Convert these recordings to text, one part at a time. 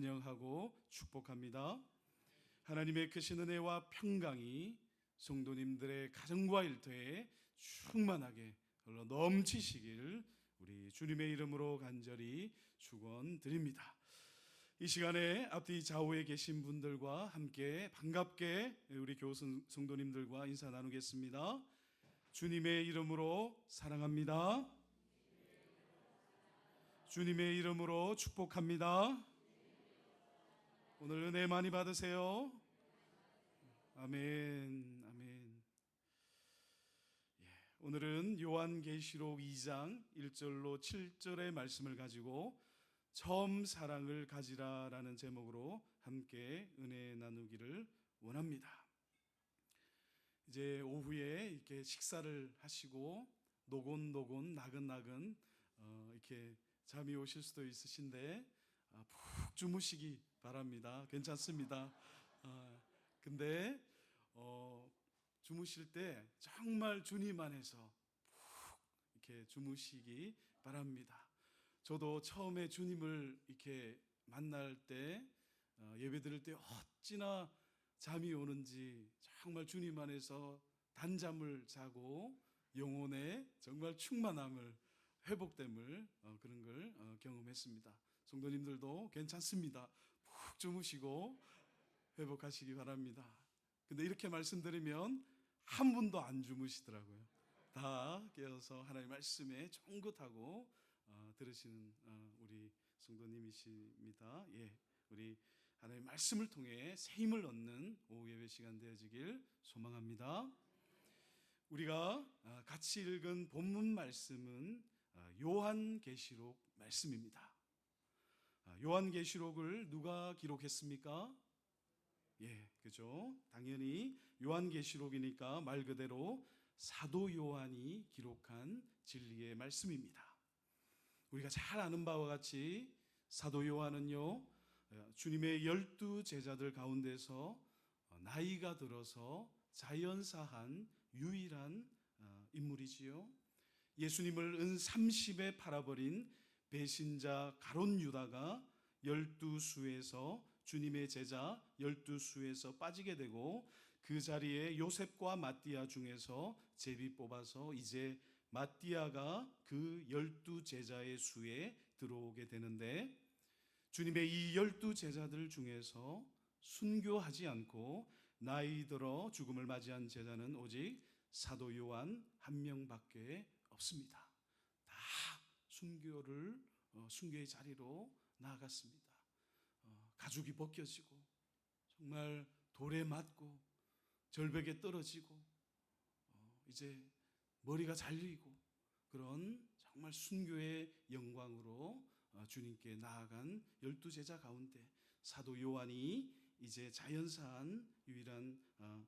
환영하고 축복합니다. 하나님의 크신 은혜와 평강이 성도님들의 가정과 일터에 충만하게 흘러 넘치시길 우리 주님의 이름으로 간절히 축원드립니다. 이 시간에 앞뒤 좌우에 계신 분들과 함께 반갑게 우리 교우 성도님들과 인사 나누겠습니다. 주님의 이름으로 사랑합니다. 주님의 이름으로 축복합니다. 오늘 은혜 많이 받으세요. 아멘, 아멘. 오늘은 요한계시록 2장 1절로 7절의 말씀을 가지고 처음 사랑을 가지라라는 제목으로 함께 은혜 나누기를 원합니다. 이제 오후에 이렇게 식사를 하시고 노곤노곤 나근나근 이렇게 잠이 오실 수도 있으신데 푹 주무시기 바랍니다. 괜찮습니다. 근데 주무실 때 정말 주님 안에서 푹 이렇게 주무시기 바랍니다. 저도 처음에 주님을 이렇게 만날 때 예배 드릴 때 어찌나 잠이 오는지 정말 주님 안에서 단잠을 자고 영혼의 정말 충만함을 회복됨을 그런 걸 경험했습니다. 성도님들도 괜찮습니다. 푹 주무시고 회복하시기 바랍니다. 근데 이렇게 말씀드리면 한 분도 안 주무시더라고요. 다 깨어서 하나님의 말씀에 쫑긋하고 들으시는 우리 성도님이십니다. 우리 하나님의 말씀을 통해 새 힘을 얻는 오후 예배 시간 되어지길 소망합니다. 우리가 같이 읽은 본문 말씀은 요한계시록 말씀입니다. 요한계시록을 누가 기록했습니까? 그죠? 당연히 요한계시록이니까 말 그대로 사도 요한이 기록한 진리의 말씀입니다. 우리가 잘 아는 바와 같이 사도 요한은요, 주님의 12 제자들 가운데서 나이가 들어서 자연사한 유일한 인물이지요. 예수님을 은 30에 팔아버린 배신자 가룟 유다가 12수에서 주님의 제자 12수에서 빠지게 되고 그 자리에 요셉과 마띠아 중에서 제비 뽑아서 이제 마띠아가 그 12 제자의 수에 들어오게 되는데, 주님의 이 12 제자들 중에서 순교하지 않고 나이 들어 죽음을 맞이한 제자는 오직 사도 요한 한 명밖에 없습니다. 다 순교의 자리로 나아갔습니다. 가죽이 벗겨지고 정말 돌에 맞고 절벽에 떨어지고 이제 머리가 잘리고 그런 정말 순교의 영광으로 주님께 나아간 12 제자 가운데 사도 요한이 이제 자연사한 유일한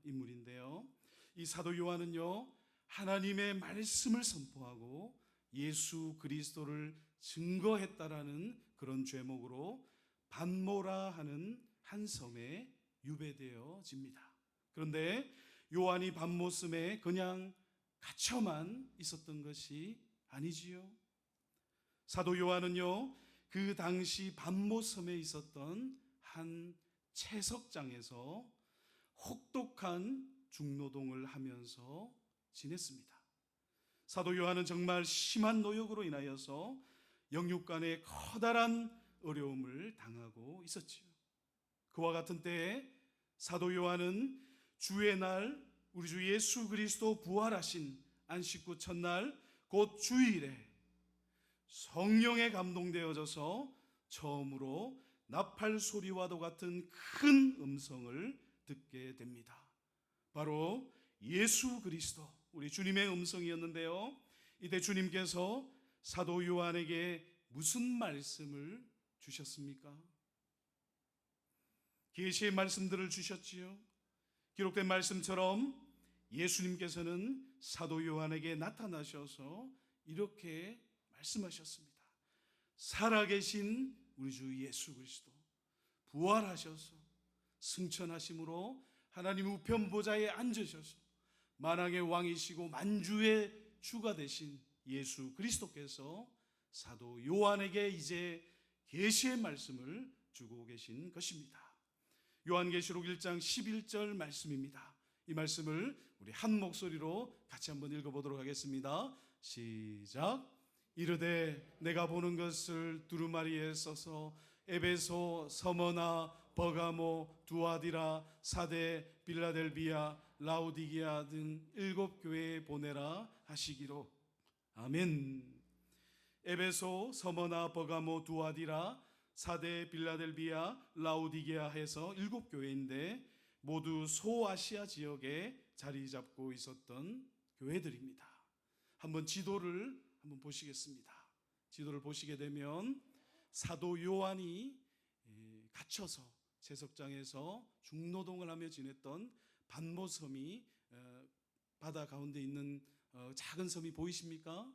인물인데요. 이 사도 요한은요, 하나님의 말씀을 선포하고 예수 그리스도를 증거했다라는 그런 죄목으로 반모라 하는 한 섬에 유배되어집니다. 그런데 요한이 반모섬에 그냥 갇혀만 있었던 것이 아니지요. 사도 요한은요, 그 당시 반모섬에 있었던 한 채석장에서 혹독한 중노동을 하면서 지냈습니다. 사도 요한은 정말 심한 노역으로 인하여서 영육간의 커다란 어려움을 당하고 있었지요. 그와 같은 때에 사도 요한은 주의 날, 우리 주 예수 그리스도 부활하신 안식구 첫날 곧 주일에 성령에 감동되어져서 처음으로 나팔 소리와도 같은 큰 음성을 듣게 됩니다. 바로 예수 그리스도, 우리 주님의 음성이었는데요. 이때 주님께서 사도 요한에게 무슨 말씀을 주셨습니까? 계시의 말씀들을 주셨지요. 기록된 말씀처럼 예수님께서는 사도 요한에게 나타나셔서 이렇게 말씀하셨습니다. 살아계신 우리 주 예수 그리스도 부활하셔서 승천하심으로 하나님 우편 보좌에 앉으셔서 만왕의 왕이시고 만주의 주가 되신 예수 그리스도께서 사도 요한에게 이제 계시의 말씀을 주고 계신 것입니다. 요한계시록 1장 11절 말씀입니다. 이 말씀을 우리 한 목소리로 같이 한번 읽어보도록 하겠습니다. 시작. 이르되 내가 보는 것을 두루마리에 써서 에베소, 서머나, 버가모, 두아디라, 사데, 빌라델비아, 라우디게아 등 7교회에 보내라 하시기로. 아멘. 에베소, 서머나, 버가모, 두아디라, 사데, 빌라델비아, 라우디게아 해서 7교회인데 모두 소아시아 지역에 자리 잡고 있었던 교회들입니다. 한번 지도를 한번 보시겠습니다. 지도를 보시게 되면 사도 요한이 갇혀서 채석장에서 중노동을 하며 지냈던 반모섬이 바다 가운데 있는 작은 섬이 보이십니까?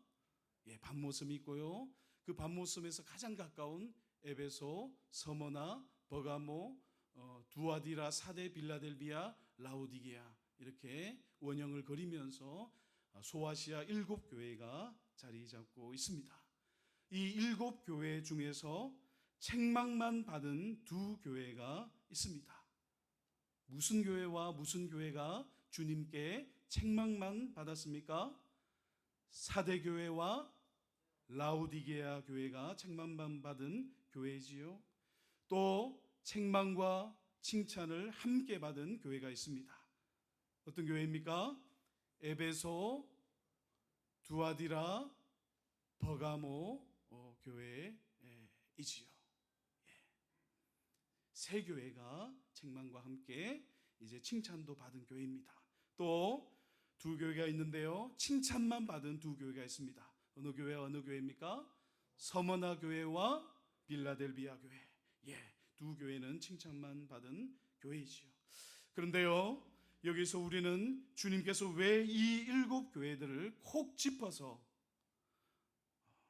예, 반모섬이 있고요. 그 반모섬에서 가장 가까운 에베소, 서머나, 버가모, 두아디라, 사데, 빌라델비아, 라우디게아 이렇게 원형을 그리면서 소아시아 7교회가 자리 잡고 있습니다. 이 7교회 중에서 책망만 받은 2교회가 있습니다. 무슨 교회와 무슨 교회가 주님께 책망만 받았습니까? 사대교회와 라우디게아 교회가 책망만 받은 교회지요. 또 책망과 칭찬을 함께 받은 교회가 있습니다. 어떤 교회입니까? 에베소, 두아디라, 버가모 교회이지요. 세 교회가 책망과 함께 이제 칭찬도 받은 교회입니다. 또 2교회가 있는데요. 칭찬만 받은 2교회가 있습니다. 어느 교회입니까? 서머나 교회와 빌라델비아 교회. 예, 2교회는 칭찬만 받은 교회이지요. 그런데요, 여기서 우리는 주님께서 왜 이 7교회들을 콕 짚어서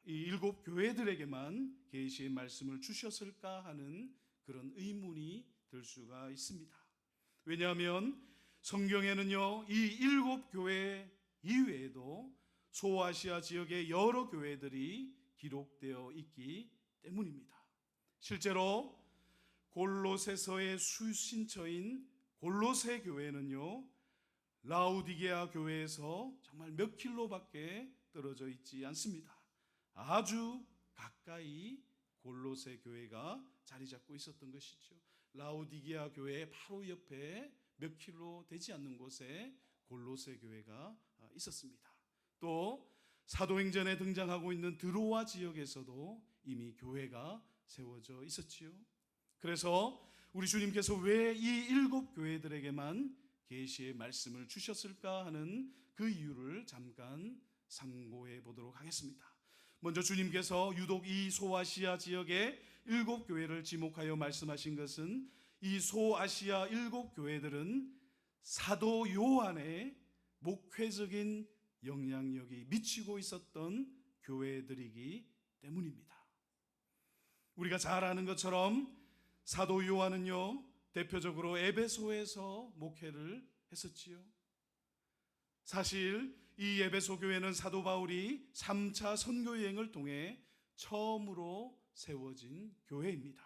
이 7교회들에게만 계시의 말씀을 주셨을까 하는 그런 의문이 들 수가 있습니다. 왜냐하면 성경에는요, 이 7교회 이외에도 소아시아 지역의 여러 교회들이 기록되어 있기 때문입니다. 실제로 골로새서의 수신처인 골로새 교회는요, 라우디게아 교회에서 정말 몇 킬로밖에 떨어져 있지 않습니다. 아주 가까이 골로새 교회가 자리 잡고 있었던 것이죠. 라우디게아 교회 바로 옆에 몇 킬로 되지 않는 곳에 골로새 교회가 있었습니다. 또 사도행전에 등장하고 있는 드로아 지역에서도 이미 교회가 세워져 있었지요. 그래서 우리 주님께서 왜 이 7교회들에게만 계시의 말씀을 주셨을까 하는 그 이유를 잠깐 참고해 보도록 하겠습니다. 먼저 주님께서 유독 이 소아시아 지역의 7교회를 지목하여 말씀하신 것은 이 소아시아 7교회들은 사도 요한의 목회적인 영향력이 미치고 있었던 교회들이기 때문입니다. 우리가 잘 아는 것처럼 사도 요한은요, 대표적으로 에베소에서 목회를 했었지요. 사실 이 에베소 교회는 사도 바울이 3차 선교 여행을 통해 처음으로 세워진 교회입니다.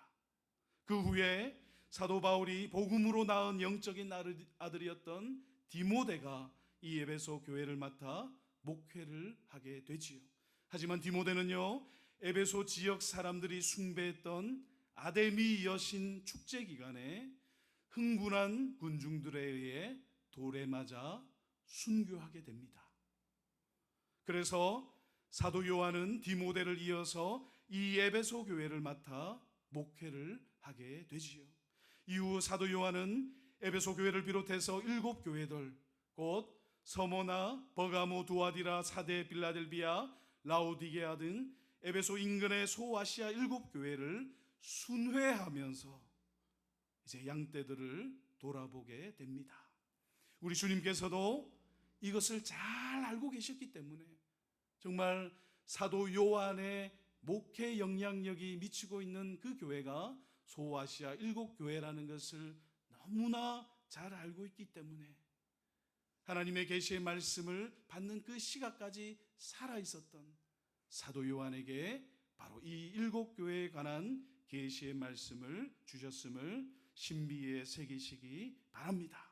그 후에 사도 바울이 복음으로 낳은 영적인 아들이었던 디모데가 이 에베소 교회를 맡아 목회를 하게 되지요. 하지만 디모데는요, 에베소 지역 사람들이 숭배했던 아데미 여신 축제 기간에 흥분한 군중들에 의해 돌에 맞아 순교하게 됩니다. 그래서 사도 요한은 디모데를 이어서 이 에베소 교회를 맡아 목회를 하게 되지요. 이후 사도 요한은 에베소 교회를 비롯해서 7교회들, 곧 서모나, 버가모, 두아디라, 사데, 빌라델비아, 라우디게아 등 에베소 인근의 소아시아 7교회를 순회하면서 이제 양떼들을 돌아보게 됩니다. 우리 주님께서도 이것을 잘 알고 계셨기 때문에 정말 사도 요한의 목회 영향력이 미치고 있는 그 교회가 소아시아 7교회라는 것을 너무나 잘 알고 있기 때문에 하나님의 계시의 말씀을 받는 그 시각까지 살아있었던 사도 요한에게 바로 이 7교회에 관한 계시의 말씀을 주셨음을 신비에 새기시기 바랍니다.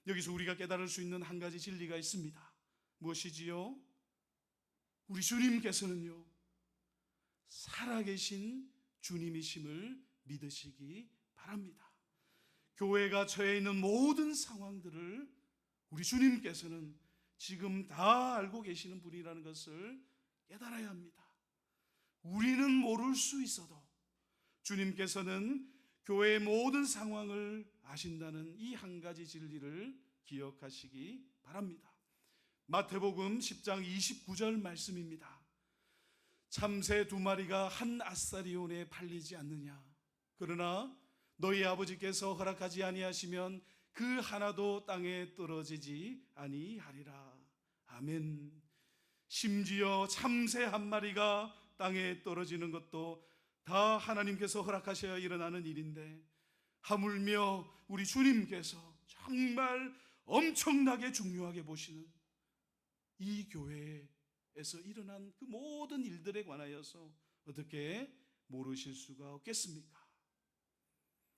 여기서 우리가 깨달을 수 있는 한 가지 진리가 있습니다. 무엇이지요? 우리 주님께서는요, 살아계신 주님이심을 믿으시기 바랍니다. 교회가 처해 있는 모든 상황들을 우리 주님께서는 지금 다 알고 계시는 분이라는 것을 깨달아야 합니다. 우리는 모를 수 있어도 주님께서는 교회의 모든 상황을 아신다는 이 한 가지 진리를 기억하시기 바랍니다. 마태복음 10장 29절 말씀입니다. 참새 2마리가 한 아사리온에 팔리지 않느냐? 그러나 너희 아버지께서 허락하지 아니하시면 그 하나도 땅에 떨어지지 아니하리라. 아멘. 심지어 참새 한 마리가 땅에 떨어지는 것도 다 하나님께서 허락하셔야 일어나는 일인데, 하물며 우리 주님께서 정말 엄청나게 중요하게 보시는 이 교회에서 일어난 그 모든 일들에 관하여서 어떻게 모르실 수가 없겠습니까?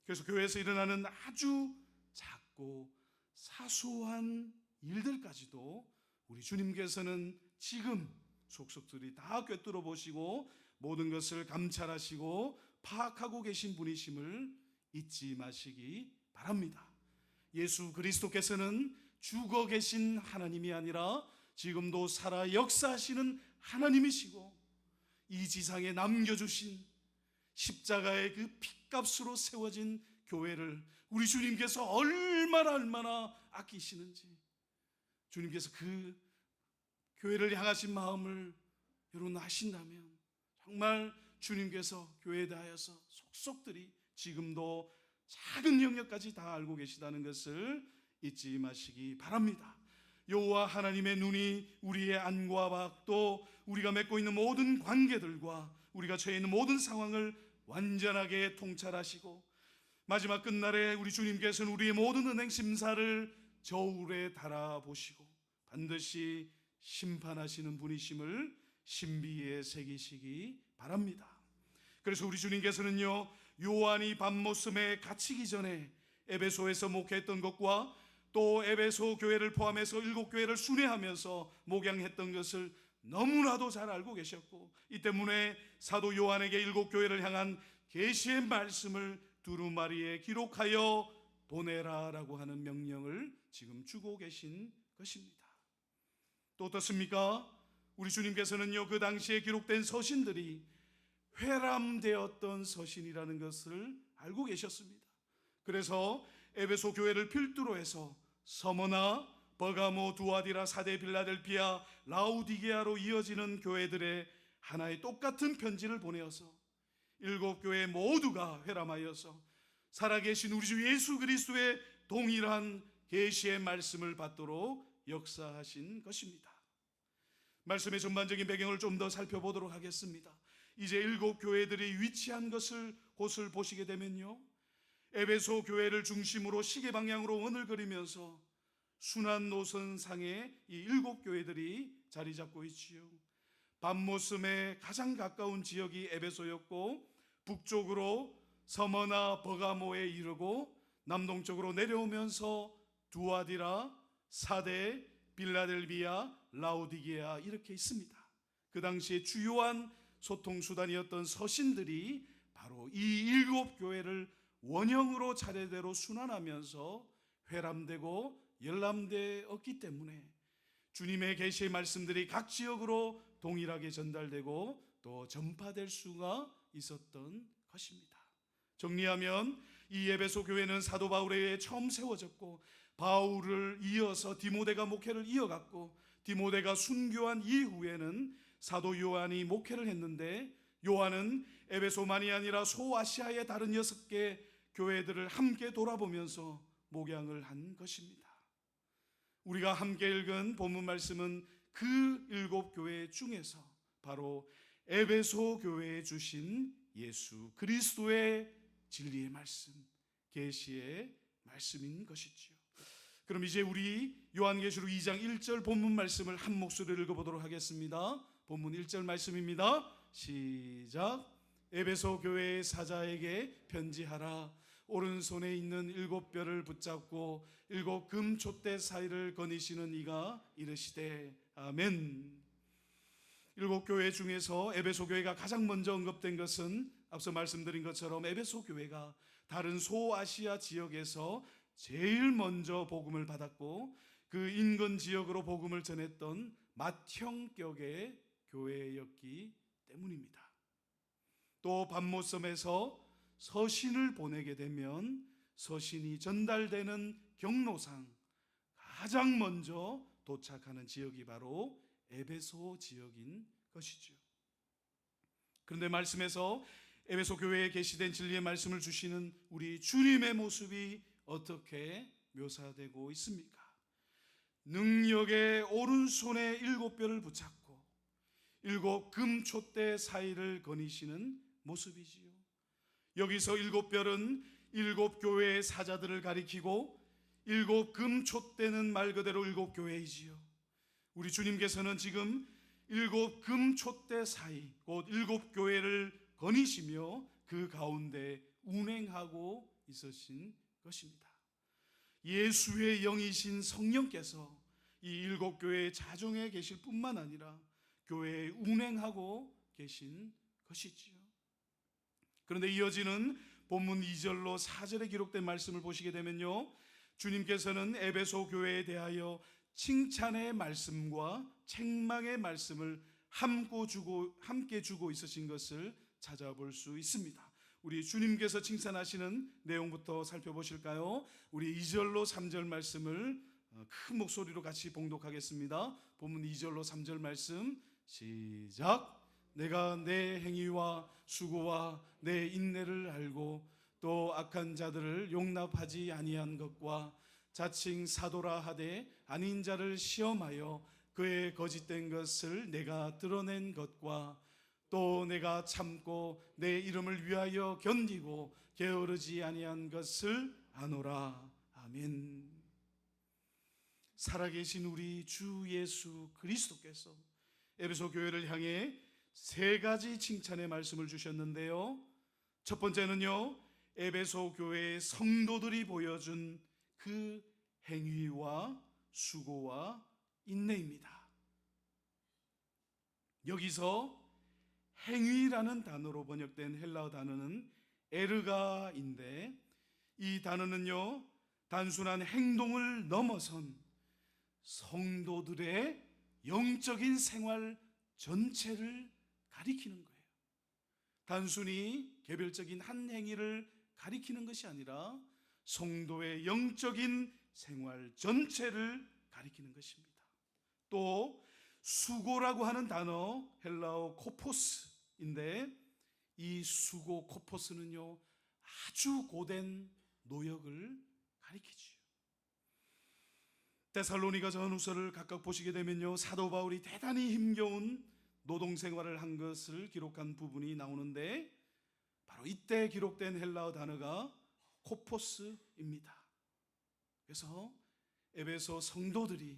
그래서 교회에서 일어나는 아주 작고 사소한 일들까지도 우리 주님께서는 지금 속속들이 다 꿰뚫어 보시고 모든 것을 감찰하시고 파악하고 계신 분이심을 잊지 마시기 바랍니다. 예수 그리스도께서는 죽어 계신 하나님이 아니라 지금도 살아 역사하시는 하나님이시고, 이 지상에 남겨주신 십자가의 그 핏값으로 세워진 교회를 우리 주님께서 얼마나 아끼시는지, 주님께서 그 교회를 향하신 마음을 여러분 아신다면 정말 주님께서 교회에 대하여서 속속들이 지금도 작은 영역까지 다 알고 계시다는 것을 잊지 마시기 바랍니다. 여호와 하나님의 눈이 우리의 안과 밖, 또 우리가 맺고 있는 모든 관계들과 우리가 처해 있는 모든 상황을 완전하게 통찰하시고, 마지막 끝날에 우리 주님께서는 우리의 모든 은행 심사를 저울에 달아보시고 반드시 심판하시는 분이심을 신비에 새기시기 바랍니다. 그래서 우리 주님께서는요, 요한이 밤모섬에 갇히기 전에 에베소에서 목회했던 것과 또 에베소 교회를 포함해서 7교회를 순회하면서 목양했던 것을 너무나도 잘 알고 계셨고, 이 때문에 사도 요한에게 7교회를 향한 계시의 말씀을 두루마리에 기록하여 보내라라고 하는 명령을 지금 주고 계신 것입니다. 또 어떻습니까? 우리 주님께서는요, 그 당시에 기록된 서신들이 회람되었던 서신이라는 것을 알고 계셨습니다. 그래서 에베소 교회를 필두로 해서 서머나, 버가모, 두아디라, 사데, 빌라델피아, 라우디게아로 이어지는 교회들의 하나의 똑같은 편지를 보내어서 7교회 모두가 회람하여서 살아계신 우리 주 예수 그리스도의 동일한 계시의 말씀을 받도록 역사하신 것입니다. 말씀의 전반적인 배경을 좀 더 살펴보도록 하겠습니다. 이제 7교회들이 위치한 곳을 보시게 되면요, 에베소 교회를 중심으로 시계 방향으로 원을 그리면서 순환 노선상에 이 7교회들이 자리 잡고 있지요. 밤모섬에 가장 가까운 지역이 에베소였고, 북쪽으로 서머나 버가모에 이르고 남동쪽으로 내려오면서 두아디라, 사데, 빌라델비아, 라우디게아 이렇게 있습니다. 그 당시에 주요한 소통수단이었던 서신들이 바로 이 7교회를 원형으로 차례대로 순환하면서 회람되고 열람되었기 때문에 주님의 계시의 말씀들이 각 지역으로 동일하게 전달되고 또 전파될 수가 있었던 것입니다. 정리하면 이 에베소 교회는 사도 바울에 의해 처음 세워졌고, 바울을 이어서 디모데가 목회를 이어갔고, 디모데가 순교한 이후에는 사도 요한이 목회를 했는데, 요한은 에베소만이 아니라 소아시아의 다른 6개 교회들을 함께 돌아보면서 목양을 한 것입니다. 우리가 함께 읽은 본문 말씀은 그 7교회 중에서 바로 에베소 교회에 주신 예수 그리스도의 진리의 말씀, 계시의 말씀인 것이지요. 그럼 이제 우리 요한계시록 2장 1절 본문 말씀을 한 목소리로 읽어보도록 하겠습니다. 본문 1절 말씀입니다. 시작. 에베소 교회의 사자에게 편지하라. 오른손에 있는 7뼈를 붙잡고 7 금촛대 사이를 거니시는 이가 이르시되 아멘. 7교회 중에서 에베소 교회가 가장 먼저 언급된 것은 앞서 말씀드린 것처럼 에베소 교회가 다른 소아시아 지역에서 제일 먼저 복음을 받았고 그 인근 지역으로 복음을 전했던 맏형격의 교회였기 때문입니다. 또 밤모섬에서 서신을 보내게 되면 서신이 전달되는 경로상 가장 먼저 도착하는 지역이 바로 에베소 지역인 것이죠. 그런데 말씀에서 에베소 교회에 계시된 진리의 말씀을 주시는 우리 주님의 모습이 어떻게 묘사되고 있습니까? 능력의 오른손에 7뼈를 붙잡고 7 금촛대 사이를 거니시는 모습이지요. 여기서 7뼈는 7교회의 사자들을 가리키고 7 금촛대는 말 그대로 7교회이지요. 우리 주님께서는 지금 7 금촛대 사이 곧 7교회를 거니시며 그 가운데 운행하고 있으신 것입니다. 예수의 영이신 성령께서 이 7교회의 자정에 계실 뿐만 아니라 교회에 운행하고 계신 것이지요. 그런데 이어지는 본문 2절로 4절에 기록된 말씀을 보시게 되면요, 주님께서는 에베소 교회에 대하여 칭찬의 말씀과 책망의 말씀을 함께 주고 있으신 것을 찾아볼 수 있습니다. 우리 주님께서 칭찬하시는 내용부터 살펴보실까요? 우리 2절로 3절 말씀을 큰 목소리로 같이 봉독하겠습니다. 본문 2절로 3절 말씀 시작. 내가 내 행위와 수고와 내 인내를 알고 또 악한 자들을 용납하지 아니한 것과 자칭 사도라 하되 아닌 자를 시험하여 그의 거짓된 것을 내가 드러낸 것과 또 내가 참고 내 이름을 위하여 견디고 게으르지 아니한 것을 아노라. 아멘. 살아계신 우리 주 예수 그리스도께서 에베소 교회를 향해 3가지 칭찬의 말씀을 주셨는데요, 첫 번째는요, 에베소 교회의 성도들이 보여준 그 행위와 수고와 인내입니다. 여기서 행위라는 단어로 번역된 헬라어 단어는 에르가인데, 이 단어는요 단순한 행동을 넘어선 성도들의 영적인 생활 전체를 가리키는 거예요. 단순히 개별적인 한 행위를 가리키는 것이 아니라 성도의 영적인 생활 전체를 가리키는 것입니다. 또 수고라고 하는 단어 헬라어 코포스인데, 이 수고 코포스는요 아주 고된 노역을 가리키죠. 데살로니가 전후서를 각각 보시게 되면요, 사도 바울이 대단히 힘겨운 노동생활을 한 것을 기록한 부분이 나오는데, 바로 이때 기록된 헬라어 단어가 코포스입니다. 그래서 에베소 성도들이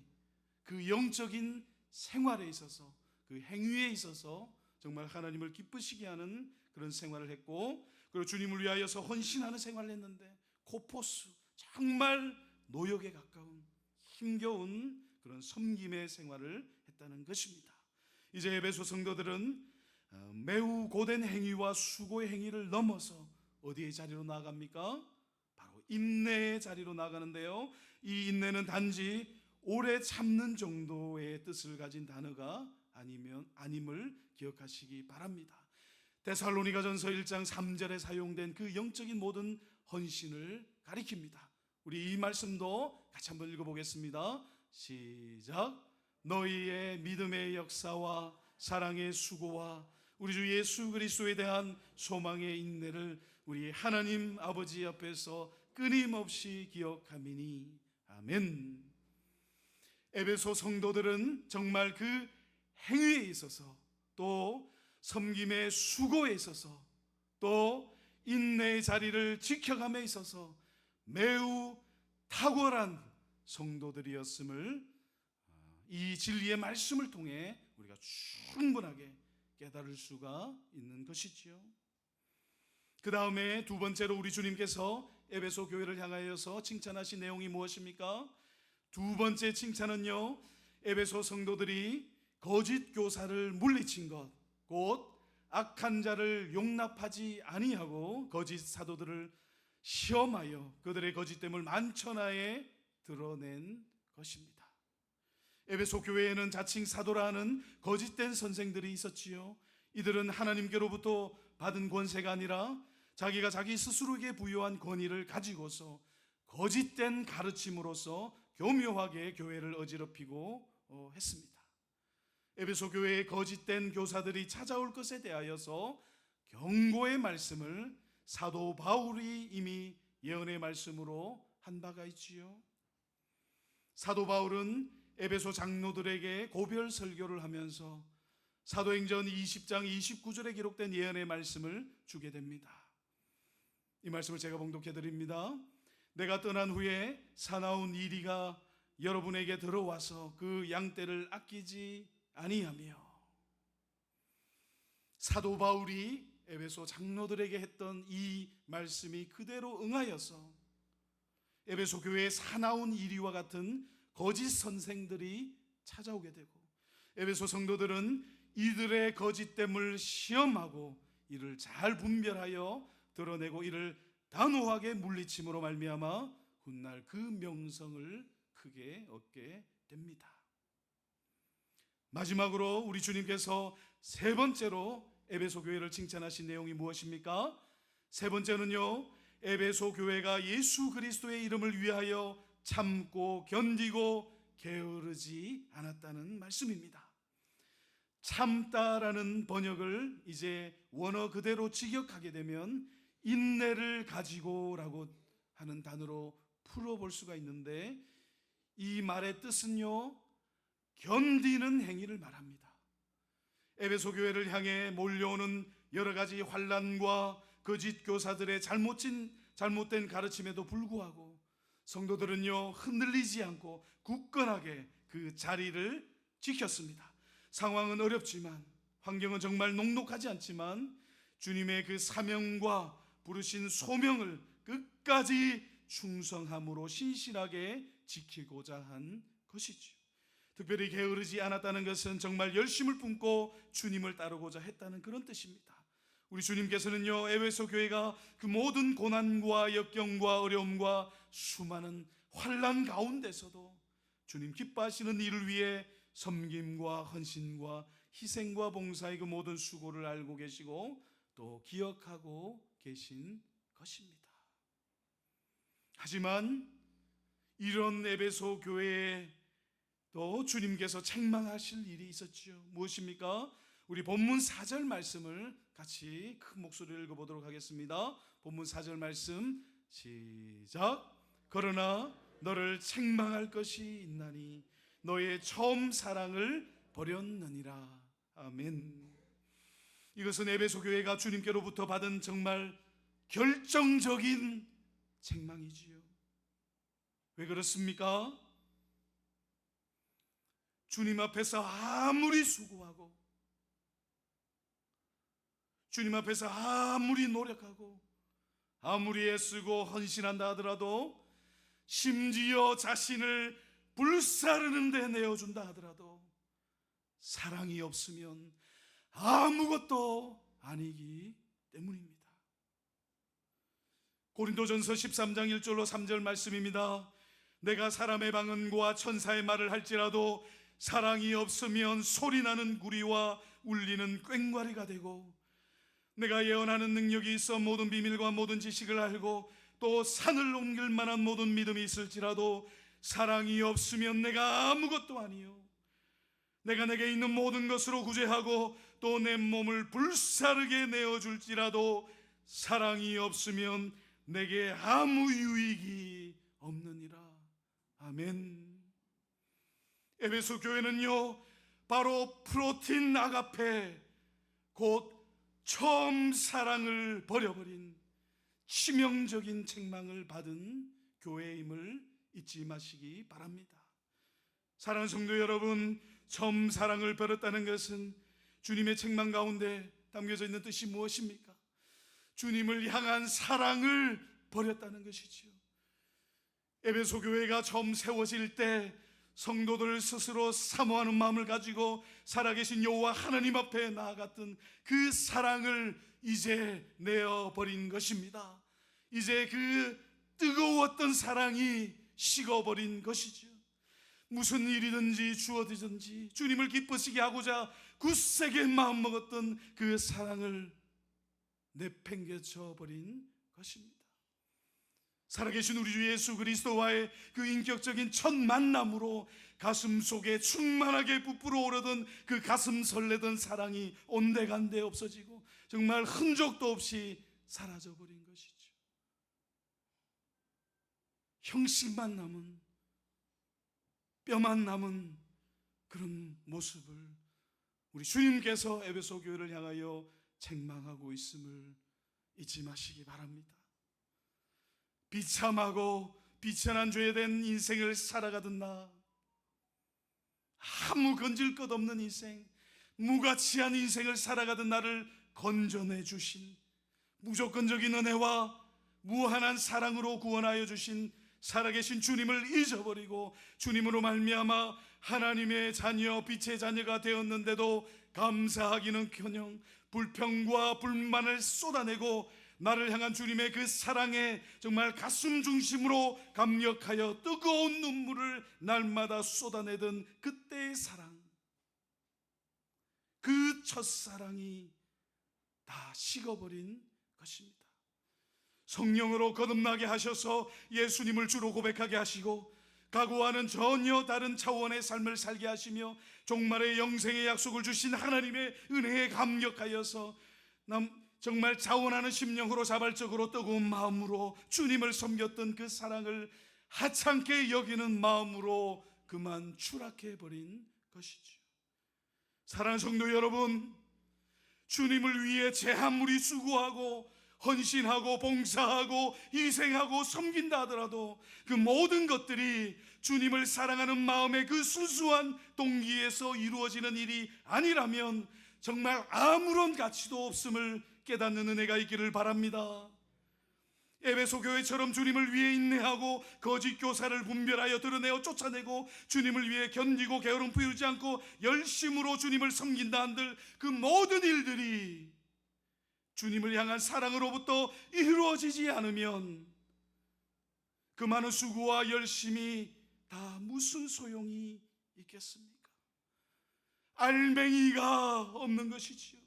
그 영적인 생활에 있어서, 그 행위에 있어서 정말 하나님을 기쁘시게 하는 그런 생활을 했고, 그리고 주님을 위하여서 헌신하는 생활을 했는데, 코포스, 정말 노역에 가까운 힘겨운 그런 섬김의 생활을 했다는 것입니다. 이제 에베소 성도들은 매우 고된 행위와 수고의 행위를 넘어서 어디의 자리로 나아갑니까? 바로 인내의 자리로 나아가는데요, 이 인내는 단지 오래 참는 정도의 뜻을 가진 단어가 아님을 기억하시기 바랍니다. 데살로니가전서 1장 3절에 사용된 그 영적인 모든 헌신을 가리킵니다. 우리 이 말씀도 같이 한번 읽어보겠습니다. 시작. 너희의 믿음의 역사와 사랑의 수고와 우리 주 예수 그리스도에 대한 소망의 인내를 우리 하나님 아버지 앞에서 끊임없이 기억하미니. 아멘. 에베소 성도들은 정말 그 행위에 있어서, 또 섬김의 수고에 있어서, 또 인내의 자리를 지켜감에 있어서 매우 탁월한 성도들이었음을 이 진리의 말씀을 통해 우리가 충분하게 깨달을 수가 있는 것이지요. 그 다음에 두 번째로 우리 주님께서 에베소 교회를 향하여서 칭찬하신 내용이 무엇입니까? 두 번째 칭찬은요, 에베소 성도들이 거짓 교사를 물리친 것, 곧 악한 자를 용납하지 아니하고 거짓 사도들을 시험하여 그들의 거짓됨을 만천하에 드러낸 것입니다. 에베소 교회에는 자칭 사도라 하는 거짓된 선생들이 있었지요. 이들은 하나님께로부터 받은 권세가 아니라 자기가 자기 스스로에게 부여한 권위를 가지고서 거짓된 가르침으로써 교묘하게 교회를 어지럽히고 했습니다. 에베소 교회의 거짓된 교사들이 찾아올 것에 대하여서 경고의 말씀을 사도 바울이 이미 예언의 말씀으로 한 바가 있지요. 사도 바울은 에베소 장로들에게 고별 설교를 하면서 사도행전 20장 29절에 기록된 예언의 말씀을 주게 됩니다. 이 말씀을 제가 봉독해 드립니다. 내가 떠난 후에 사나운 이리가 여러분에게 들어와서 그 양떼를 아끼지 아니하며. 사도 바울이 에베소 장로들에게 했던 이 말씀이 그대로 응하여서 에베소 교회의 사나운 이리와 같은 거짓 선생들이 찾아오게 되고, 에베소 성도들은 이들의 거짓됨을 시험하고 이를 잘 분별하여 드러내고 이를 단호하게 물리침으로 말미암아 훗날 그 명성을 크게 얻게 됩니다. 마지막으로 우리 주님께서 세 번째로 에베소 교회를 칭찬하신 내용이 무엇입니까? 세 번째는요, 에베소 교회가 예수 그리스도의 이름을 위하여 참고 견디고 게으르지 않았다는 말씀입니다. 참다라는 번역을 이제 원어 그대로 직역하게 되면 인내를 가지고라고 하는 단어로 풀어볼 수가 있는데, 이 말의 뜻은요, 견디는 행위를 말합니다. 에베소 교회를 향해 몰려오는 여러 가지 환난과 거짓 교사들의 잘못된 가르침에도 불구하고 성도들은요, 흔들리지 않고 굳건하게 그 자리를 지켰습니다. 상황은 어렵지만, 환경은 정말 녹록하지 않지만 주님의 그 사명과 부르신 소명을 끝까지 충성함으로 신실하게 지키고자 한 것이죠. 특별히 게으르지 않았다는 것은 정말 열심을 품고 주님을 따르고자 했다는 그런 뜻입니다. 우리 주님께서는요, 에베소 교회가 그 모든 고난과 역경과 어려움과 수많은 환난 가운데서도 주님 기뻐하시는 일을 위해 섬김과 헌신과 희생과 봉사의 그 모든 수고를 알고 계시고 또 기억하고 계신 것입니다. 하지만 이런 에베소 교회에 또 주님께서 책망하실 일이 있었지요. 무엇입니까? 우리 본문 4절 말씀을 같이 큰 목소리로 읽어보도록 하겠습니다. 본문 4절 말씀 시작. 그러나 너를 책망할 것이 있나니 너의 처음 사랑을 버렸느니라. 아멘. 이것은 에베소 교회가 주님께로부터 받은 정말 결정적인 책망이지요. 왜 그렇습니까? 주님 앞에서 아무리 수고하고 주님 앞에서 아무리 노력하고 아무리 애쓰고 헌신한다 하더라도, 심지어 자신을 불사르는 데 내어준다 하더라도 사랑이 없으면 아무것도 아니기 때문입니다. 고린도전서 13장 1절로 3절 말씀입니다. 내가 사람의 방언과 천사의 말을 할지라도 사랑이 없으면 소리나는 구리와 울리는 꽹과리가 되고, 내가 예언하는 능력이 있어 모든 비밀과 모든 지식을 알고 또 산을 옮길 만한 모든 믿음이 있을지라도 사랑이 없으면 내가 아무것도 아니요, 내가 내게 있는 모든 것으로 구제하고 또 내 몸을 불사르게 내어줄지라도 사랑이 없으면 내게 아무 유익이 없느니라. 아멘. 에베소 교회는요, 바로 프로틴 아가페, 곧 처음 사랑을 버려버린 치명적인 책망을 받은 교회임을 잊지 마시기 바랍니다. 사랑하는 성도 여러분, 처음 사랑을 버렸다는 것은 주님의 책망 가운데 담겨져 있는 뜻이 무엇입니까? 주님을 향한 사랑을 버렸다는 것이지요. 에베소 교회가 처음 세워질 때 성도들 스스로 사모하는 마음을 가지고 살아계신 여호와 하나님 앞에 나아갔던 그 사랑을 이제 내어버린 것입니다. 이제 그 뜨거웠던 사랑이 식어버린 것이죠. 무슨 일이든지 주어지든지 주님을 기쁘시게 하고자 굳세게 마음먹었던 그 사랑을 내팽개쳐 버린 것입니다. 살아계신 우리 주 예수 그리스도와의 그 인격적인 첫 만남으로 가슴 속에 충만하게 부풀어 오르던 그 가슴 설레던 사랑이 온데간데 없어지고 정말 흔적도 없이 사라져버린 것이죠. 형식만 남은, 뼈만 남은 그런 모습을 우리 주님께서 에베소 교회를 향하여 책망하고 있음을 잊지 마시기 바랍니다. 비참하고 비천한 죄된 인생을 살아가던 나, 아무 건질 것 없는 인생, 무가치한 인생을 살아가던 나를 건져내 주신 무조건적인 은혜와 무한한 사랑으로 구원하여 주신 살아계신 주님을 잊어버리고 주님으로 말미암아 하나님의 자녀, 빛의 자녀가 되었는데도 감사하기는커녕 불평과 불만을 쏟아내고 나를 향한 주님의 그 사랑에 정말 가슴 중심으로 감격하여 뜨거운 눈물을 날마다 쏟아내던 그때의 사랑, 그 첫사랑이 다 식어버린 것입니다. 성령으로 거듭나게 하셔서 예수님을 주로 고백하게 하시고 과거와는 전혀 다른 차원의 삶을 살게 하시며 종말의 영생의 약속을 주신 하나님의 은혜에 감격하여서 정말 자원하는 심령으로 자발적으로 뜨거운 마음으로 주님을 섬겼던 그 사랑을 하찮게 여기는 마음으로 그만 추락해버린 것이죠. 사랑하는 성도 여러분, 주님을 위해 제한물이 수고하고 헌신하고 봉사하고 희생하고 섬긴다 하더라도 그 모든 것들이 주님을 사랑하는 마음의 그 순수한 동기에서 이루어지는 일이 아니라면 정말 아무런 가치도 없음을 깨닫는 은혜가 있기를 바랍니다. 에베소 교회처럼 주님을 위해 인내하고 거짓 교사를 분별하여 드러내어 쫓아내고 주님을 위해 견디고 게으름 피우지 않고 열심으로 주님을 섬긴다 한들 그 모든 일들이 주님을 향한 사랑으로부터 이루어지지 않으면 그 많은 수고와 열심이 다 무슨 소용이 있겠습니까? 알맹이가 없는 것이지요.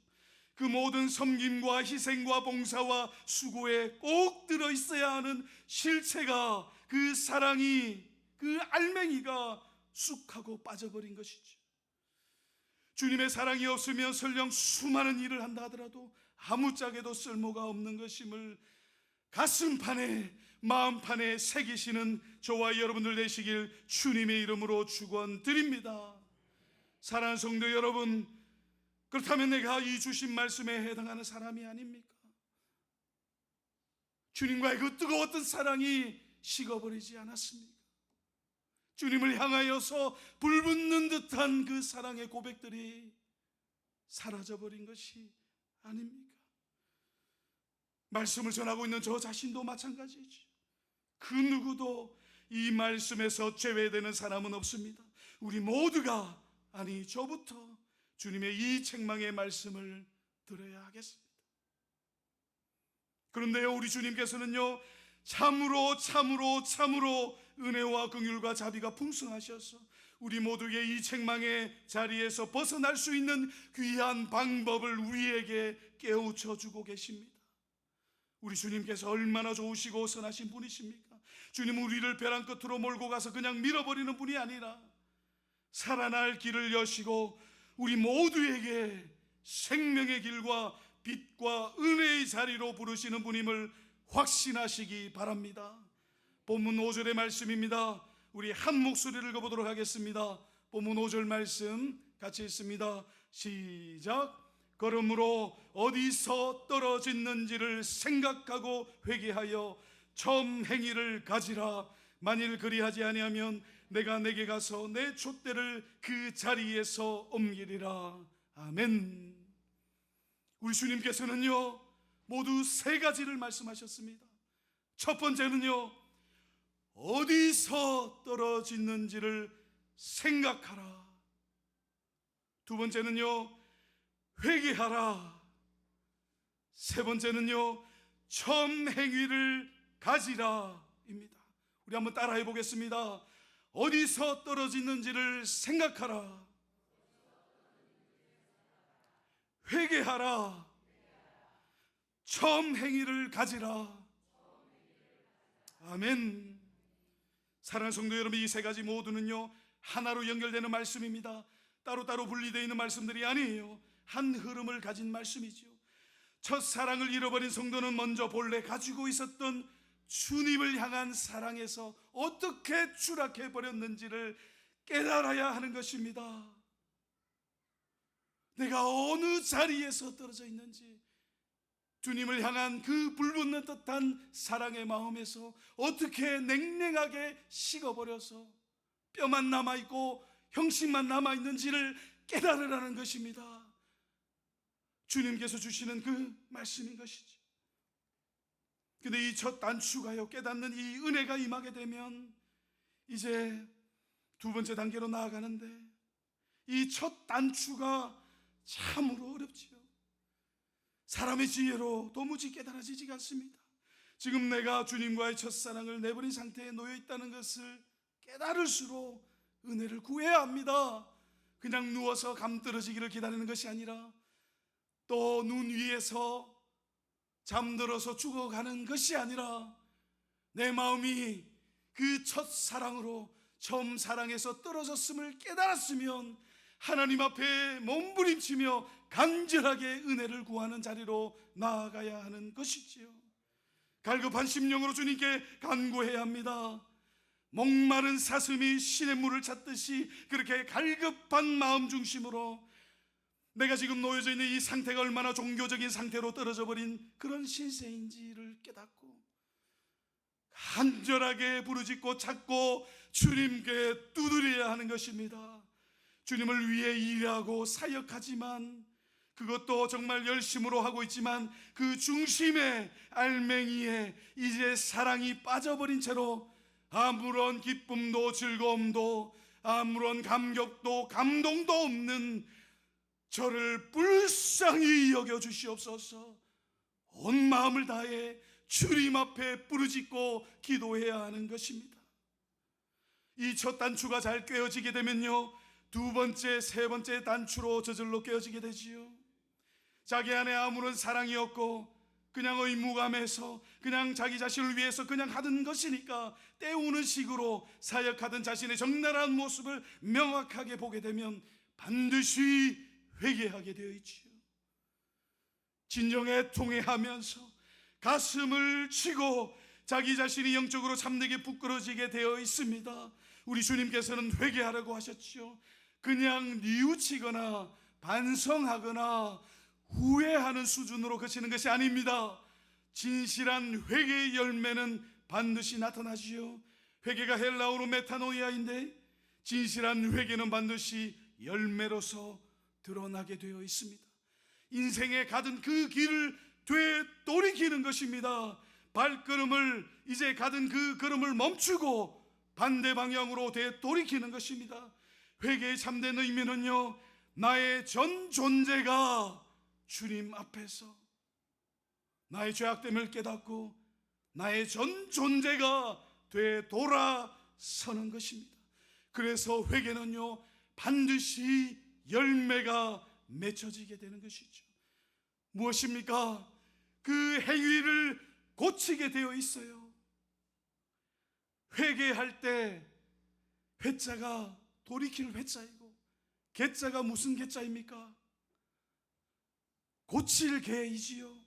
그 모든 섬김과 희생과 봉사와 수고에 꼭 들어있어야 하는 실체가, 그 사랑이, 그 알맹이가 쑥하고 빠져버린 것이죠. 주님의 사랑이 없으면 설령 수많은 일을 한다 하더라도 아무짝에도 쓸모가 없는 것임을 가슴판에 마음판에 새기시는 저와 여러분들 되시길 주님의 이름으로 축원드립니다. 사랑하는 성도 여러분, 그렇다면 내가 이 주신 말씀에 해당하는 사람이 아닙니까? 주님과의 그 뜨거웠던 사랑이 식어버리지 않았습니까? 주님을 향하여서 불붙는 듯한 그 사랑의 고백들이 사라져버린 것이 아닙니까? 말씀을 전하고 있는 저 자신도 마찬가지죠. 그 누구도 이 말씀에서 제외되는 사람은 없습니다. 우리 모두가, 아니 저부터 주님의 이 책망의 말씀을 들어야 하겠습니다. 그런데요, 우리 주님께서는요, 참으로 은혜와 긍휼과 자비가 풍성하셔서 우리 모두에게 이 책망의 자리에서 벗어날 수 있는 귀한 방법을 우리에게 깨우쳐 주고 계십니다. 우리 주님께서 얼마나 좋으시고 선하신 분이십니까? 주님은 우리를 벼랑 끝으로 몰고 가서 그냥 밀어버리는 분이 아니라 살아날 길을 여시고 우리 모두에게 생명의 길과 빛과 은혜의 자리로 부르시는 분임을 확신하시기 바랍니다. 본문 5절의 말씀입니다. 우리 한 목소리를 읽어보도록 하겠습니다. 본문 5절 말씀 같이 읽습니다. 시작. 그러므로 어디서 떨어졌는지를 생각하고 회개하여 처음 행위를 가지라. 만일 그리하지 아니하면 내가 내게 가서 내 촛대를 그 자리에서 옮기리라. 아멘. 우리 주님께서는요, 모두 세 가지를 말씀하셨습니다. 첫 번째는요, 어디서 떨어지는지를 생각하라. 두 번째는요, 회개하라. 세 번째는요, 점 행위를 가지라 입니다. 우리 한번 따라해 보겠습니다. 어디서 떨어지는지를 생각하라. 회개하라. 점 행위를 가지라. 아멘. 사랑하는 성도 여러분, 이 세 가지 모두는요 하나로 연결되는 말씀입니다. 따로따로 분리되어 있는 말씀들이 아니에요. 한 흐름을 가진 말씀이죠. 첫사랑을 잃어버린 성도는 먼저 본래 가지고 있었던 주님을 향한 사랑에서 어떻게 추락해 버렸는지를 깨달아야 하는 것입니다. 내가 어느 자리에서 떨어져 있는지, 주님을 향한 그 불붙는 듯한 사랑의 마음에서 어떻게 냉랭하게 식어버려서 뼈만 남아있고 형식만 남아있는지를 깨달으라는 것입니다. 주님께서 주시는 그 말씀인 것이지. 근데 이 첫 단추가요, 깨닫는 이 은혜가 임하게 되면 이제 두 번째 단계로 나아가는데, 이 첫 단추가 참으로 어렵지요. 사람의 지혜로 도무지 깨달아지지가 않습니다. 지금 내가 주님과의 첫사랑을 내버린 상태에 놓여 있다는 것을 깨달을수록 은혜를 구해야 합니다. 그냥 누워서 감 떨어지기를 기다리는 것이 아니라 또 눈 위에서 잠들어서 죽어가는 것이 아니라 내 마음이 그 첫사랑으로 처음 사랑에서 떨어졌음을 깨달았으면 하나님 앞에 몸부림치며 간절하게 은혜를 구하는 자리로 나아가야 하는 것이지요. 갈급한 심령으로 주님께 간구해야 합니다. 목마른 사슴이 시냇 물을 찾듯이 그렇게 갈급한 마음 중심으로 내가 지금 놓여져 있는 이 상태가 얼마나 종교적인 상태로 떨어져 버린 그런 신세인지를 깨닫고 간절하게 부르짖고 찾고 주님께 두드려야 하는 것입니다. 주님을 위해 일하고 사역하지만, 그것도 정말 열심으로 하고 있지만 그 중심에 알맹이에 이제 사랑이 빠져버린 채로 아무런 기쁨도 즐거움도 아무런 감격도 감동도 없는 저를 불쌍히 여겨주시옵소서. 온 마음을 다해 주님 앞에 부르짖고 기도해야 하는 것입니다. 이 첫 단추가 잘 꿰어지게 되면요, 두 번째, 세 번째 단추로 저절로 꿰어지게 되지요. 자기 안에 아무런 사랑이 없고 그냥 의무감에서 그냥 자기 자신을 위해서 그냥 하던 것이니까 때우는 식으로 사역하던 자신의 적나라한 모습을 명확하게 보게 되면 반드시 회개하게 되어 있지요. 진정에 통회하면서 가슴을 치고 자기 자신이 영적으로 참되게 부끄러지게 되어 있습니다. 우리 주님께서는 회개하라고 하셨죠. 그냥 뉘우치거나 반성하거나 후회하는 수준으로 그치는 것이 아닙니다. 진실한 회개의 열매는 반드시 나타나지요. 회개가 헬라어로 메타노이아인데 진실한 회개는 반드시 열매로서 드러나게 되어 있습니다. 인생에 가던 그 길을 되돌이키는 것입니다. 발걸음을 이제 가던 그 걸음을 멈추고 반대 방향으로 되돌이키는 것입니다. 회개의 참된 의미는요, 나의 전 존재가 주님 앞에서 나의 죄악됨을 깨닫고 나의 전 존재가 되돌아서는 것입니다. 그래서 회개는요 반드시 열매가 맺혀지게 되는 것이죠. 무엇입니까? 그 행위를 고치게 되어 있어요. 회개할 때 회자가 돌이킬 회자이고 개자가 무슨 개자입니까? 고칠 개이지요.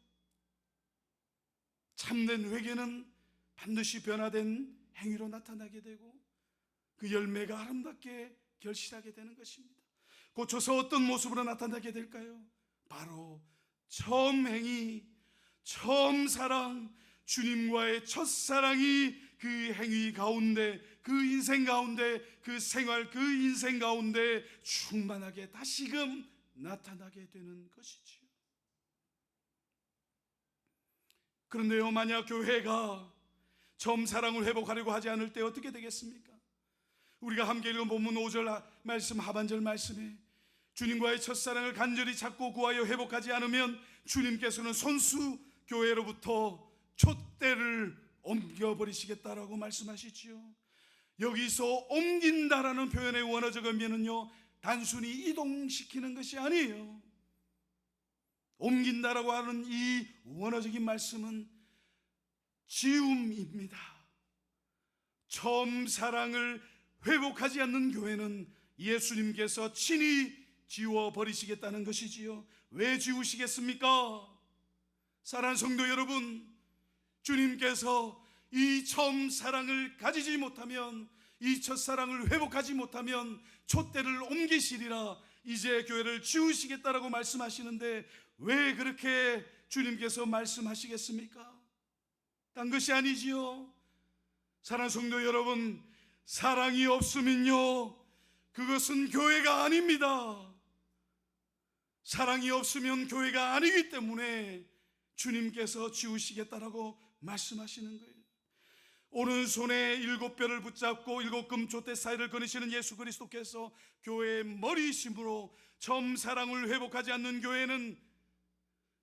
참된 회개는 반드시 변화된 행위로 나타나게 되고 그 열매가 아름답게 결실하게 되는 것입니다. 고쳐서 어떤 모습으로 나타나게 될까요? 바로 처음 행위, 처음 사랑, 주님과의 첫사랑이 그 행위 가운데, 그 인생 가운데, 그 생활, 그 인생 가운데 충만하게 다시금 나타나게 되는 것이지요. 그런데요, 만약 교회가 처음 사랑을 회복하려고 하지 않을 때 어떻게 되겠습니까? 우리가 함께 읽은 본문 5절 말씀, 하반절 말씀에 주님과의 첫사랑을 간절히 찾고 구하여 회복하지 않으면 주님께서는 손수 교회로부터 촛대를 옮겨버리시겠다라고 말씀하시지요. 여기서 옮긴다라는 표현의 원어적 의미는요, 단순히 이동시키는 것이 아니에요. 옮긴다라고 하는 이 원어적인 말씀은 지움입니다. 처음 사랑을 회복하지 않는 교회는 예수님께서 친히 지워버리시겠다는 것이지요. 왜 지우시겠습니까? 사랑하는 성도 여러분, 주님께서 이 처음 사랑을 가지지 못하면, 이 첫사랑을 회복하지 못하면 촛대를 옮기시리라, 이제 교회를 지우시겠다라고 말씀하시는데 왜 그렇게 주님께서 말씀하시겠습니까? 딴 것이 아니지요. 사랑하는 성도 여러분, 사랑이 없으면요, 그것은 교회가 아닙니다. 사랑이 없으면 교회가 아니기 때문에 주님께서 지우시겠다라고 말씀하시는 거예요. 오른손에 7뼈를 붙잡고 7금 촛대 사이를 거니시는 예수 그리스도께서 교회의 머리이심으로 처음 사랑을 회복하지 않는 교회는,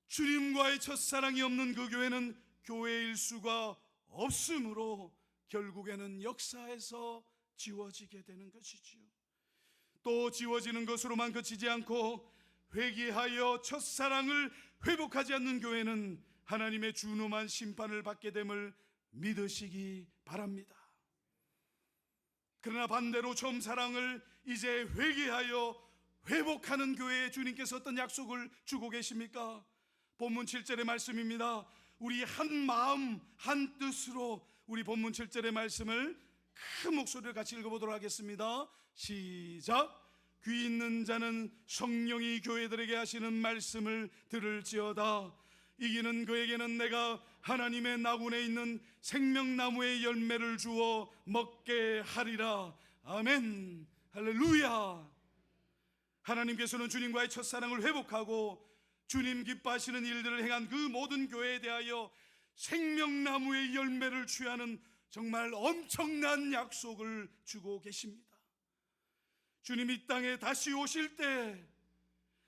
주님과의 첫사랑이 없는 그 교회는 교회일 수가 없으므로 결국에는 역사에서 지워지게 되는 것이지요. 또 지워지는 것으로만 그치지 않고 회개하여 첫사랑을 회복하지 않는 교회는 하나님의 준엄한 심판을 받게 됨을 믿으시기 바랍니다. 그러나 반대로 처음 사랑을 이제 회개하여 회복하는 교회에 주님께서 어떤 약속을 주고 계십니까? 본문 7절의 말씀입니다. 우리 한 마음 한 뜻으로 우리 본문 7절의 말씀을 큰 목소리를 같이 읽어보도록 하겠습니다. 시작. 귀 있는 자는 성령이 교회들에게 하시는 말씀을 들을지어다. 이기는 그에게는 내가 하나님의 나군에 있는 생명나무의 열매를 주어 먹게 하리라. 아멘. 할렐루야. 하나님께서는 주님과의 첫사랑을 회복하고 주님 기뻐하시는 일들을 행한 그 모든 교회에 대하여 생명나무의 열매를 취하는 정말 엄청난 약속을 주고 계십니다. 주님 이 땅에 다시 오실 때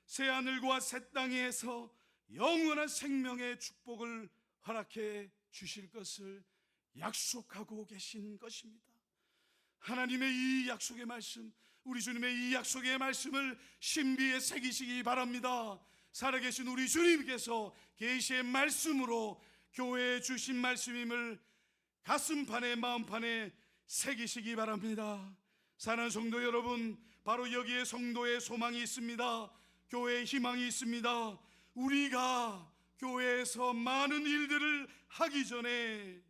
새하늘과 새 땅에서 영원한 생명의 축복을 허락해 주실 것을 약속하고 계신 것입니다. 하나님의 이 약속의 말씀, 우리 주님의 이 약속의 말씀을 신비에 새기시기 바랍니다. 살아계신 우리 주님께서 계시의 말씀으로 교회에 주신 말씀임을 가슴판에 마음판에 새기시기 바랍니다. 사랑하는 성도 여러분, 바로 여기에 성도의 소망이 있습니다. 교회의 희망이 있습니다. 우리가 교회에서 많은 일들을 하기 전에,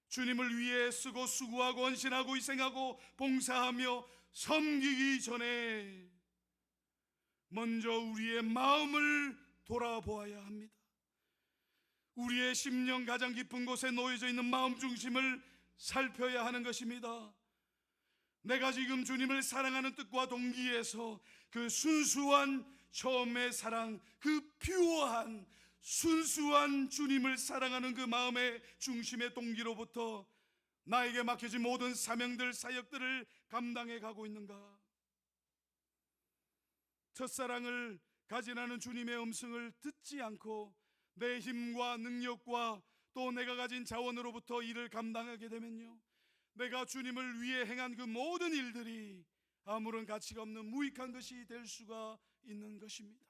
주님을 위해 쓰고 수고하고 헌신하고 희생하고 봉사하며 섬기기 전에 먼저 우리의 마음을 돌아보아야 합니다. 우리의 심령 가장 깊은 곳에 놓여져 있는 마음 중심을 살펴야 하는 것입니다. 내가 지금 주님을 사랑하는 뜻과 동기에서 그 순수한 처음의 사랑, 그 퓨어한 순수한 주님을 사랑하는 그 마음의 중심의 동기로부터 나에게 맡겨진 모든 사명들, 사역들을 감당해 가고 있는가? 첫사랑을 가진하는 주님의 음성을 듣지 않고 내 힘과 능력과 또 내가 가진 자원으로부터 일을 감당하게 되면요, 내가 주님을 위해 행한 그 모든 일들이 아무런 가치가 없는 무익한 것이 될 수가 있는 것입니다.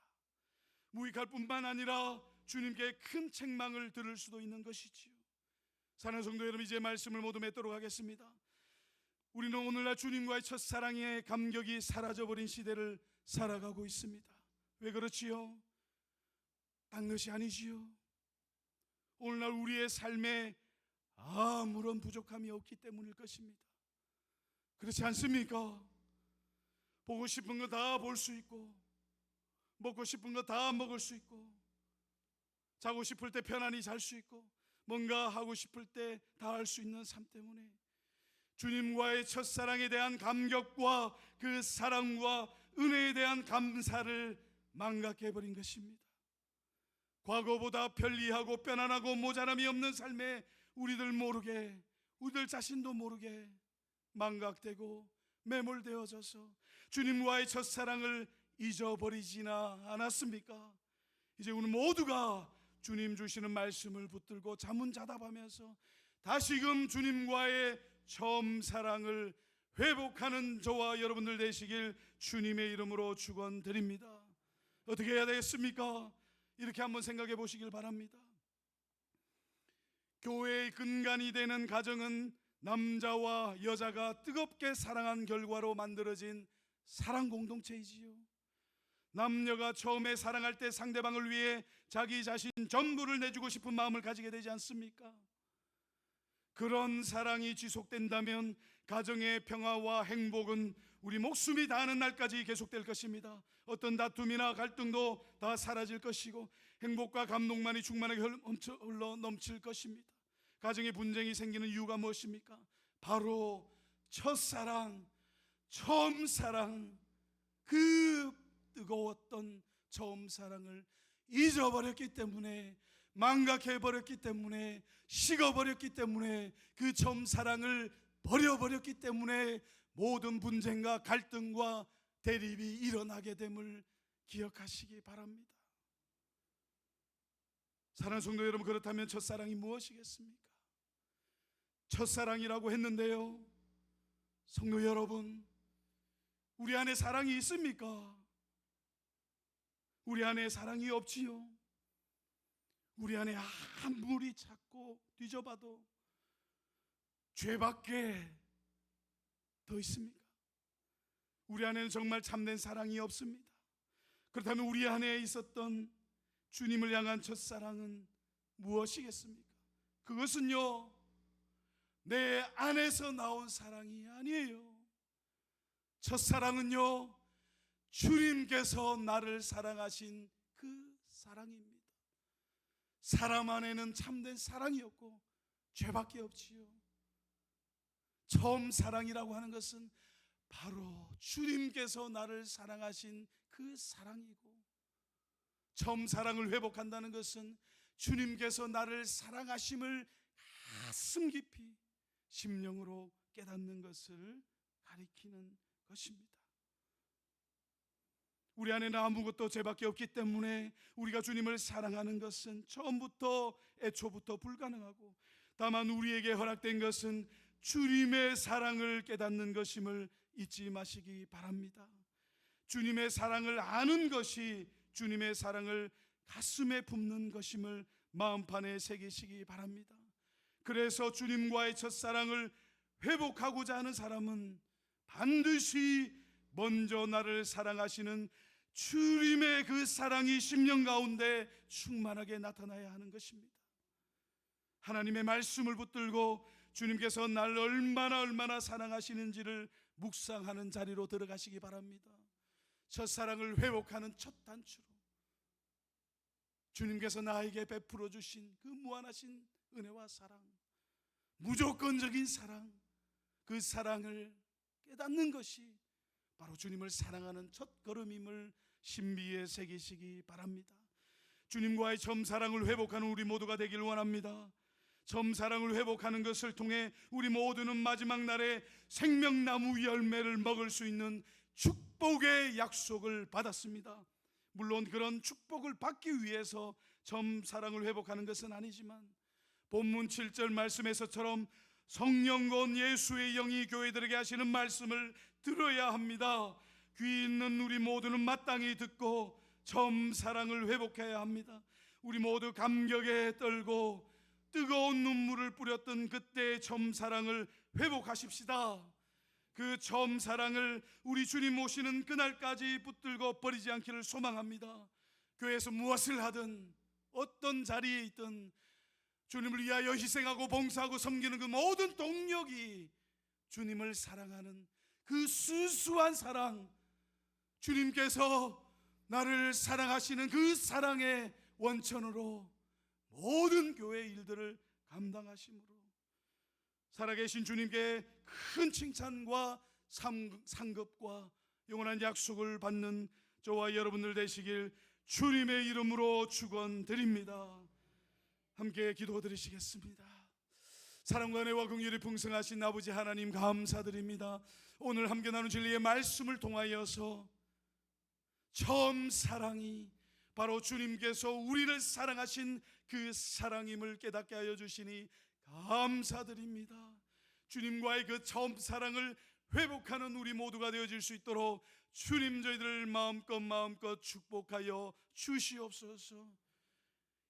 무익할 뿐만 아니라 주님께 큰 책망을 들을 수도 있는 것이지요. 사랑하는 성도 여러분, 이제 말씀을 모두 맺도록 하겠습니다. 우리는 오늘날 주님과의 첫사랑의 감격이 사라져버린 시대를 살아가고 있습니다. 왜 그렇지요? 딴 것이 아니지요. 오늘날 우리의 삶에 아무런 부족함이 없기 때문일 것입니다. 그렇지 않습니까? 보고 싶은 거 다 볼 수 있고, 먹고 싶은 거 다 먹을 수 있고, 자고 싶을 때 편안히 잘 수 있고, 뭔가 하고 싶을 때 다 할 수 있는 삶 때문에 주님과의 첫사랑에 대한 감격과 그 사랑과 은혜에 대한 감사를 망각해버린 것입니다. 과거보다 편리하고 편안하고 모자람이 없는 삶에 우리들 모르게, 우리들 자신도 모르게 망각되고 매몰되어져서 주님과의 첫사랑을 잊어버리지나 않았습니까? 이제 우리 모두가 주님 주시는 말씀을 붙들고 자문자답하면서 다시금 주님과의 처음 사랑을 회복하는 저와 여러분들 되시길 주님의 이름으로 축원드립니다. 어떻게 해야 되겠습니까? 이렇게 한번 생각해 보시길 바랍니다. 교회의 근간이 되는 가정은 남자와 여자가 뜨겁게 사랑한 결과로 만들어진 사랑 공동체이지요. 남녀가 처음에 사랑할 때 상대방을 위해 자기 자신 전부를 내주고 싶은 마음을 가지게 되지 않습니까? 그런 사랑이 지속된다면 가정의 평화와 행복은 우리 목숨이 다하는 날까지 계속될 것입니다. 어떤 다툼이나 갈등도 다 사라질 것이고 행복과 감동만이 충만하게 흘러 넘칠 것입니다. 가정에 분쟁이 생기는 이유가 무엇입니까? 바로 첫사랑, 처음 사랑, 그 뜨거웠던 처음 사랑을 잊어버렸기 때문에, 망각해버렸기 때문에, 식어버렸기 때문에, 그 처음 사랑을 버려버렸기 때문에 모든 분쟁과 갈등과 대립이 일어나게 됨을 기억하시기 바랍니다. 사랑하는 성도 여러분, 그렇다면 첫사랑이 무엇이겠습니까? 첫사랑이라고 했는데요, 성도 여러분, 우리 안에 사랑이 있습니까? 우리 안에 사랑이 없지요. 우리 안에 아무리 찾고 뒤져봐도 죄밖에 더 있습니까? 우리 안에는 정말 참된 사랑이 없습니다. 그렇다면 우리 안에 있었던 주님을 향한 첫사랑은 무엇이겠습니까? 그것은요, 내 안에서 나온 사랑이 아니에요. 첫사랑은요, 주님께서 나를 사랑하신 그 사랑입니다. 사람 안에는 참된 사랑이 없고 죄밖에 없지요. 처음 사랑이라고 하는 것은 바로 주님께서 나를 사랑하신 그 사랑이고, 처음 사랑을 회복한다는 것은 주님께서 나를 사랑하심을 가슴 깊이 심령으로 깨닫는 것을 가리키는 것입니다. 우리 안에는 아무것도 죄밖에 없기 때문에 우리가 주님을 사랑하는 것은 처음부터, 애초부터 불가능하고, 다만 우리에게 허락된 것은 주님의 사랑을 깨닫는 것임을 잊지 마시기 바랍니다. 주님의 사랑을 아는 것이 주님의 사랑을 가슴에 품는 것임을 마음판에 새기시기 바랍니다. 그래서 주님과의 첫사랑을 회복하고자 하는 사람은 반드시 먼저 나를 사랑하시는 주님의 그 사랑이 심령 가운데 충만하게 나타나야 하는 것입니다. 하나님의 말씀을 붙들고 주님께서 나를 얼마나 사랑하시는지를 묵상하는 자리로 들어가시기 바랍니다. 첫사랑을 회복하는 첫 단추로 주님께서 나에게 베풀어 주신 그 무한하신 은혜와 사랑, 무조건적인 사랑, 그 사랑을 깨닫는 것이 바로 주님을 사랑하는 첫 걸음임을 신비에 새기시기 바랍니다. 주님과의 처음 사랑을 회복하는 우리 모두가 되길 원합니다. 처음 사랑을 회복하는 것을 통해 우리 모두는 마지막 날에 생명나무 열매를 먹을 수 있는 축복의 약속을 받았습니다. 물론 그런 축복을 받기 위해서 처음 사랑을 회복하는 것은 아니지만, 본문 7절 말씀에서처럼 성령과 예수의 영이 교회들에게 하시는 말씀을 들어야 합니다. 귀 있는 우리 모두는 마땅히 듣고 처음 사랑을 회복해야 합니다. 우리 모두 감격에 떨고 뜨거운 눈물을 뿌렸던 그때의 처음 사랑을 회복하십시다. 그 처음 사랑을 우리 주님 오시는 그날까지 붙들고 버리지 않기를 소망합니다. 교회에서 무엇을 하든 어떤 자리에 있든 주님을 위하여 희생하고 봉사하고 섬기는 그 모든 동력이 주님을 사랑하는 그 순수한 사랑, 주님께서 나를 사랑하시는 그 사랑의 원천으로 모든 교회의 일들을 감당하심으로 살아계신 주님께 큰 칭찬과 상급과 영원한 약속을 받는 저와 여러분들 되시길 주님의 이름으로 축원드립니다. 함께 기도드리시겠습니다. 사랑과 은혜와 긍휼이 풍성하신 아버지 하나님 감사드립니다. 오늘 함께 나눈 진리의 말씀을 통하여서 처음 사랑이 바로 주님께서 우리를 사랑하신 그 사랑임을 깨닫게 하여 주시니 감사드립니다. 주님과의 그 처음 사랑을 회복하는 우리 모두가 되어질 수 있도록 주님 저희들을 마음껏 축복하여 주시옵소서.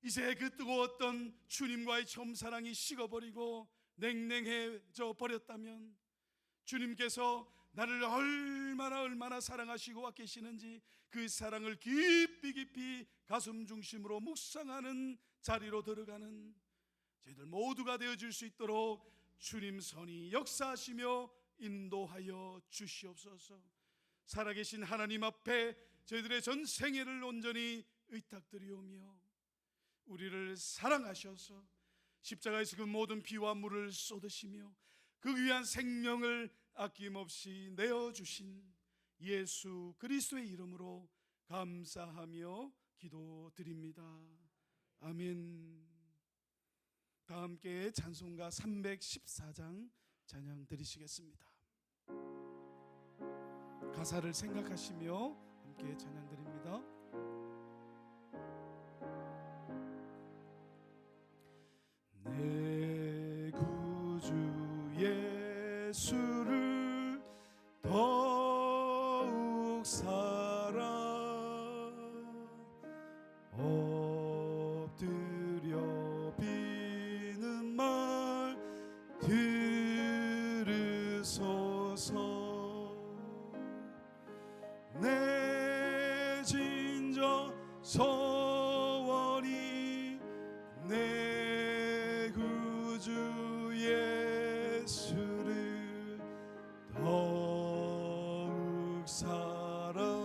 이제 그 뜨거웠던 주님과의 처음 사랑이 식어버리고 냉랭해져 버렸다면 주님께서 나를 얼마나 사랑하시고 아끼시는지 그 사랑을 깊이 가슴 중심으로 묵상하는 자리로 들어가는 저희들 모두가 되어질 수 있도록 주님 선이 역사하시며 인도하여 주시옵소서. 살아계신 하나님 앞에 저희들의 전생애를 온전히 의탁드리오며 우리를 사랑하셔서 십자가에서 그 모든 피와 물을 쏟으시며 그 귀한 생명을 아낌없이 내어주신 예수 그리스도의 이름으로 감사하며 기도드립니다. 아멘. 다 함께 찬송가 314장 찬양 드리시겠습니다. 가사를 생각하시며 함께 찬양 드립니다. 내 구주 예수를 더욱 사랑 엎드려 비는 말 들으소서. 내 진정 소원이 내 구주 예수를 더욱 사랑